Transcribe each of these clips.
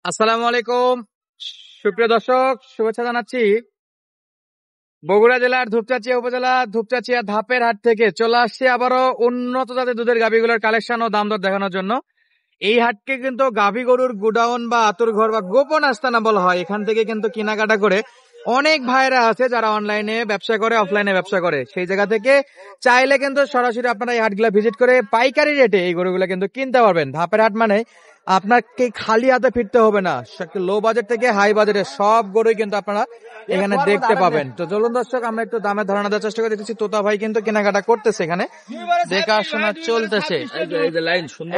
আসসালামু আলাইকুম, সুপ্রিয় দর্শক, শুভেচ্ছা জানাচ্ছি। বগুড়া জেলার ধূপচাচিয়া উপজেলা ধূপচাচিয়া ধাপের হাট থেকে চলে আসছি আবারও উন্নত জাতের দুধের গাভীগুলোর কালেকশন ও দাম দর দেখানোর জন্য। এই হাটকে কিন্তু গাভী গরুর গুডাউন বা আতুর ঘর বা গোপন আস্তানা বলা হয়। এখান থেকে কিন্তু কেনাকাটা করে অনেক ভাইরা আছে যারা অনলাইনে ব্যবসা করে, অফলাইনে ব্যবসা করে। সেই জায়গা থেকে চাইলে কিন্তু সরাসরি আপনারা এই হাটগুলা ভিজিট করে পাইকারি রেটে এই গরুগুলা কিন্তু কিনতে পারবেন। ধাপের হাট মানে আপনাকে খালি হাতে ফিরতে হবে না। লো বাজেট থেকে হাই বাজেটের সব গরুই কিন্তু আপনারা এখানে দেখতে পাবেন। তো চলুন দর্শক, আমরা একটু দামের ধারণা দেওয়ার চেষ্টা করে দেখতেছি। তোতা ভাই কিন্তু কেনাকাটা করতেছে, এখানে দেখাশোনা চলতেছে।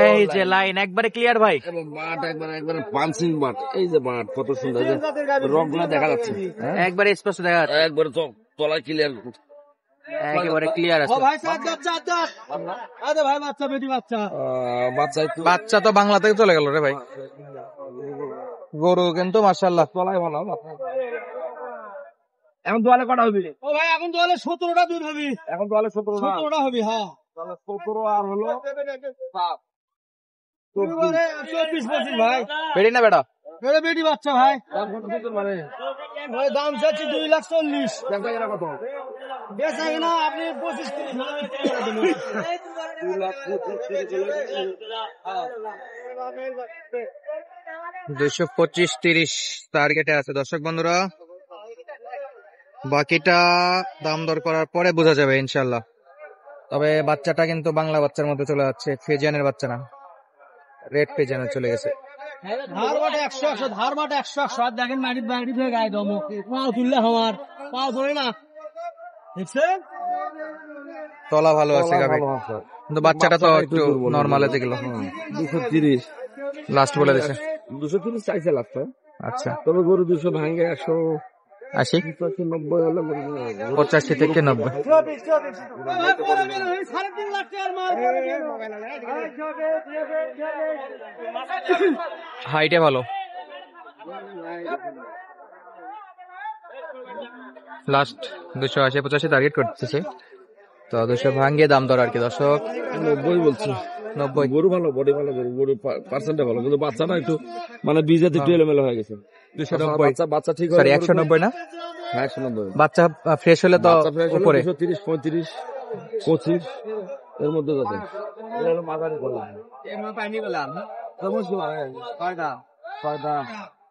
এই যে লাইন একবারে ক্লিয়ার ভাই, মাঠ একবারে পাঞ্চিং মাঠ। এই যে মাঠ কত সুন্দর, রংগুলা দেখা যাচ্ছে একবারে স্পষ্ট দেখা যাচ্ছে, একবারে তলা ক্লিয়ার, একেবারে ক্লিয়ার আছে। বাচ্চা তো বাংলা থেকে চলে গেল রে ভাই। গরু কিন্তু মাশাআল্লাহ তলায় ভালো। এখন দোয়ালে কটা হবে? ও ভাই এখন দোয়ালে 17টা দুধ হবে। এখন দোয়ালে 17টা হবে। হ্যাঁ, তাহলে 17 আর হলো 24-25 ভাই। বেড়ি না বেটা? এটা বেটি বাচ্চা ভাই। মানে ভাই দাম চাচ্ছি 2,40,000। কত? বেচা কিনা আপনি 225-30 টার্গেটে আছে দর্শক বন্ধুরা। বাকিটা দাম দর করার পরে বোঝা যাবে ইনশাল্লাহ। তবে বাচ্চাটা কিন্তু বাংলা বাচ্চার মধ্যে চলে যাচ্ছে, ফেজিয়ানের বাচ্চা না, রেড ফেজিয়ানে চলে গেছে। ধার বাটে 100 ধার বাটে 100 আর দেখেন মাটি বাড়ি থেকে গায়ে দম পাও তুললে আমার পাও ধরে না, দেখছেন? তলা ভালো আছে গাভী, কিন্তু বাচ্চাটা তো একটু নরমালে যেগুলো 230 লাস্ট বলে দিছে। 230 চাইছে লাস্ট। আচ্ছা, তবে গরু 200 ভাঙে 180 90 হলে 85 থেকে 90। হাইটে ভালো, লাস্ট 280-85 টার্গেট করতেছে। তো 200 ভাঙিয়ে দাম দর আর কি দর্শক। 90 বলছি। 90 গরু ভালো, বডি ভালো, গরু পার্সেন্টে ভালো, কিন্তু বাচ্চাটা একটু মানে বীজাতে একটু এলোমেলো হয়ে গেছে। 290 বাচ্চা ঠিক সরি 190 না, 190 বাচ্চা ফ্রেশ হলে তো উপরে 230 35 25 এর মধ্যে যাচ্ছে। এটা হলো মাঝারি গলা। এমন পানি বললাম সমস্যা কয়টা কয়টা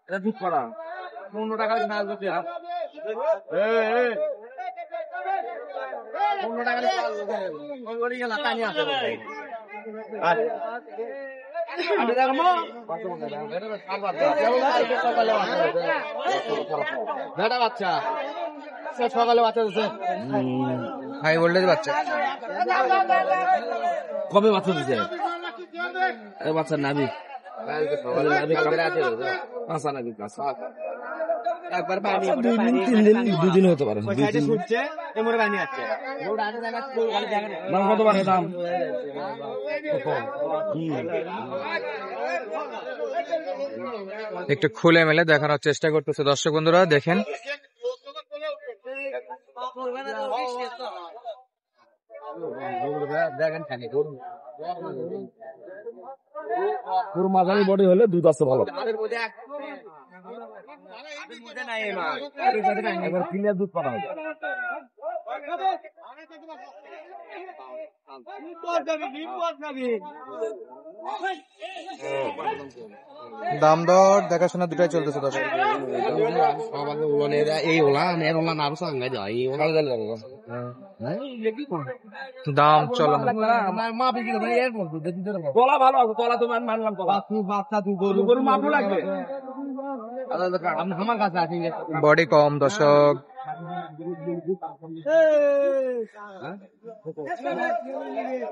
এটা ঠিক করা 15 টাকা না আসবে। 15 টাকা ওই বলি গেল পানি আছে বাচ্চা সকালে বাচ্চা দিচ্ছে, হাই ভোল্টেজ বাচ্চা। কবে বাচ্চা দিচ্ছে? বাচ্চা নাবি কাঁচা নাবি, কাঁচা একবার পানি 2 দিন হতে পারে। পানি আছে দাম কত পারে? দাম একটু খুলে মেলে দেখানোর চেষ্টা করতেছে দর্শক বন্ধুরা, দেখেন। পুরো মাঝারি বডি হলে দুধ আছে ভালো। এবার ক্লিয়ার দুধ পাওয়া যায়। দাম দর দেখাশোনা দুটাই চলতেছে দর্শক। এই ওলা এর ওলা না সাঙ্গাই যায় এই ওলা গেল দাম চলো মা বিক্রি ভাই এর মধ্যে দিতে দেব। গলা ভালো আছে, গলা তো মানলাম, গলা তুই বাচ্চা তুই গরু গরু মাপু লাগবে। আমার কাছে আছে বডি কম দর্শক।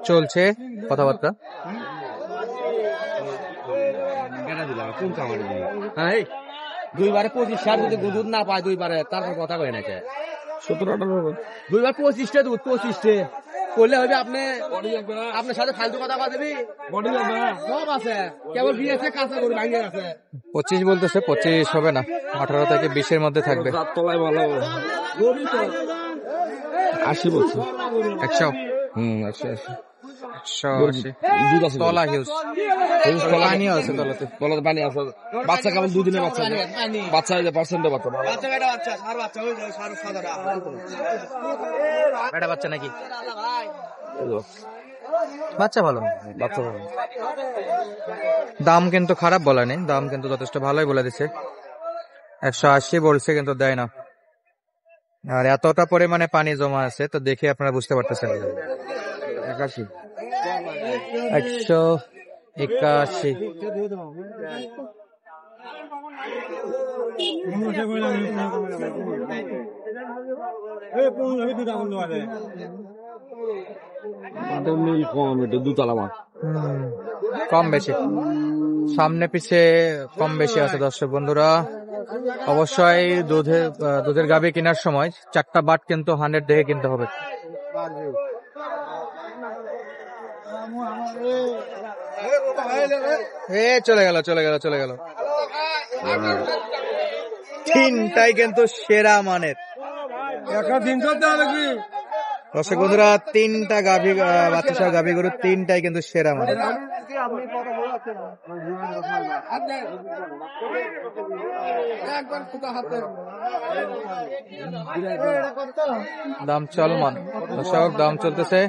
চলছে কথাবার্তা। দুইবারে 25 যদি দুধ না পায় দুইবারে, তারপর কথা কয় নাকি 17-18 দুইবার 25টা দুধ 25টে করলে হবে। আপনি আপনার সাথে ফালতু কথা কওয়া দেবি, বডি লাগবে না, সব আছে, কেবল বিয়েছে কাঁচা গরু ভাঙিয়ে আছে। 25 বলতেছে, 25 হবে না, 18 থেকে 20-এর মধ্যে থাকবে। তলায় ভালো 80 বলছে 100 80 180 দুধ আছে তলা হিউজ পানিও আছে তলাতে। বলাতে পানি আছে। বাচ্চা কেমন দুদিনের বাচ্চা? বাচ্চা এই যে পার্সেন্টে বাচ্চা এটা বাচ্চা নাকি? বাচ্চা ভালো, বাচ্চা ভালো। দাম কিন্তু খারাপ বলা নেই, দাম কিন্তু যথেষ্ট ভালোই বলে দিছে। 180 বলছে কিন্তু দেয় না। আর এতটা পরিমাণে পানি জমা আছে তো দেখে আপনারা বুঝতে পারতেছেন। 81 181 মিল কম, এটা দুতলা মাছ। কম বেশি সামনে পিছে কম বেশি আছে। দর্শক বন্ধুরা অবশ্যই দুধের গাভী কেনার সময় 4টা বাট কিন্তু 100 দেখে কিনতে হবে। চলে গেল 3টাই কিন্তু সেরা মানের। দর্শক বন্ধুরা 3টা গাভী বাচ্চা সহ গাভী গরু 3টাই কিন্তু সেরা মানের। দাম চলমান দর্শক, দাম চলতেছে।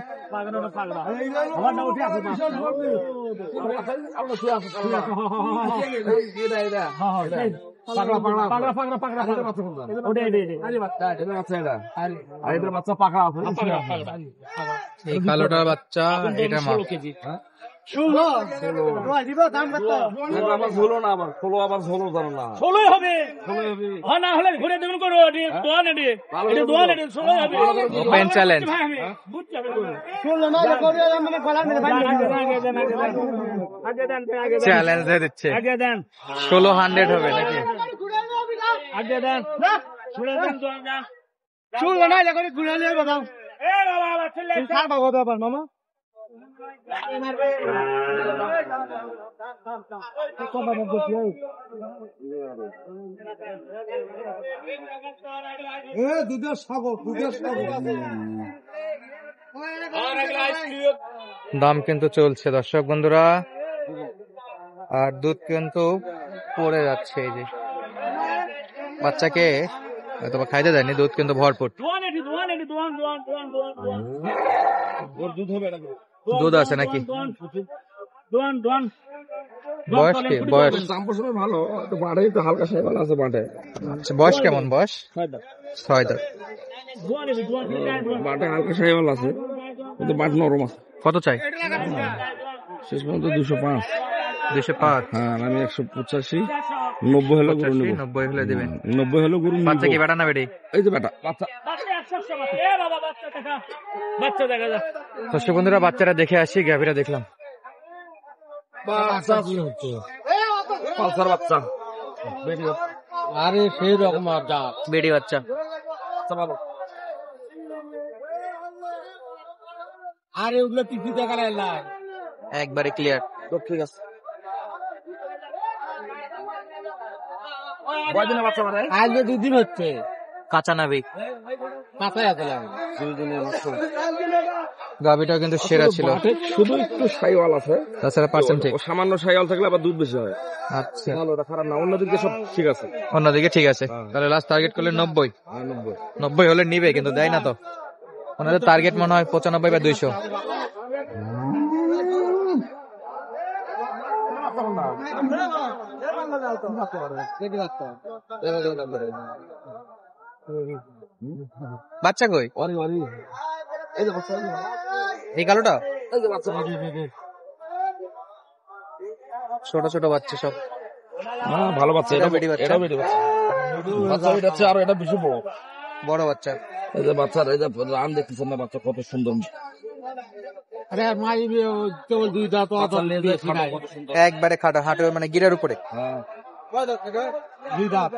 এই কালোটার বাচ্চা, এটা মা। ওপেন চ্যালেঞ্জ, চ্যালেঞ্জ দিয়ে দিচ্ছে। 1600 হবে নাকি? মামা দাম কিন্তু চলছে দর্শক বন্ধুরা, আর দুধ কিন্তু পড়ে যাচ্ছে। এই যে বাচ্চাকে হয়তো খাইতে দেয়নি, দুধ কিন্তু ভরপুর। দুধ আছে নাকি? বয়স কি? বয়স ভালো, বাড়ে তো হালকা সাইকেল আছে বাটে। আচ্ছা, বয়স কেমন? বয়স 6 দাঁত। বাটে হালকা সাইকেল আছে, কিন্তু বাট নরম আছে। কত চাই? শেষ পর্যন্ত 205। 205? হ্যাঁ, আমি 185। 90 হলে গরু নেব। 90 হলে দেবেন? 90 হলে গরু নেব। বাচ্চা কি বেটা না বেটি? এই যে বেটা বাচ্চা। দর্শক বন্ধুরা বাচ্চারা দেখে আসি, গাভীরা দেখলাম। পালসার বাচ্চা, আরে সেই রকম বেটি বাচ্চা। আরে ওগুলো পিছু দেখা একবারে ক্লিয়ার। ঠিক আছে। কয়দিনের বাচ্চা মানে? আজকে 2 দিন হচ্ছে। কাঁচা নাবিক, কাঁচাই আছে। 2 দিনের বাচ্চা। গাভীটা কিন্তু সেরা ছিল, শুধু একটু সাইওয়াল আছে, তাছাড়া পার্সেন্ট ঠিক। সামান্য সাইওয়াল থাকলে আবার দুধ বেশি হয়। আচ্ছা, ভালো, এটা খারাপ না। অন্যদিকে সব ঠিক আছে। অন্যদিকে ঠিক আছে। তাহলে লাস্ট টার্গেট করলে 90। 90 হলে নিবে, কিন্তু দেয় না তো। ওনাদের টার্গেট মনে হয় 95 বা 200। বাচ্চা কই? এই কালোটা ছোট ছোট বাচ্চা সব। ভালো বাচ্চা, এটা বেটি বাচ্চা। বাচ্চা আর এটা বেশি বড় বড় বাচ্চা। এই যে বাচ্চা, এই যে রান দেখতেছেন না, বাচ্চা কত সুন্দর। আরে মাই কেবল 2 দাঁত, একবারে খাটো, হাঁটু মানে গিরার উপরে। 2 দাঁত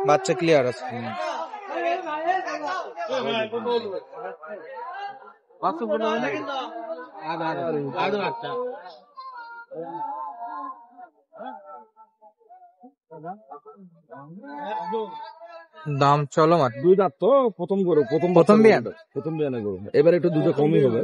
বাচ্চা ক্লিয়ার আছে। দাম চলো মার। 2 দাঁত তো, প্রথম গরু, প্রথম বিয়ানের গরু। এবার একটু দুধে কমই হবে।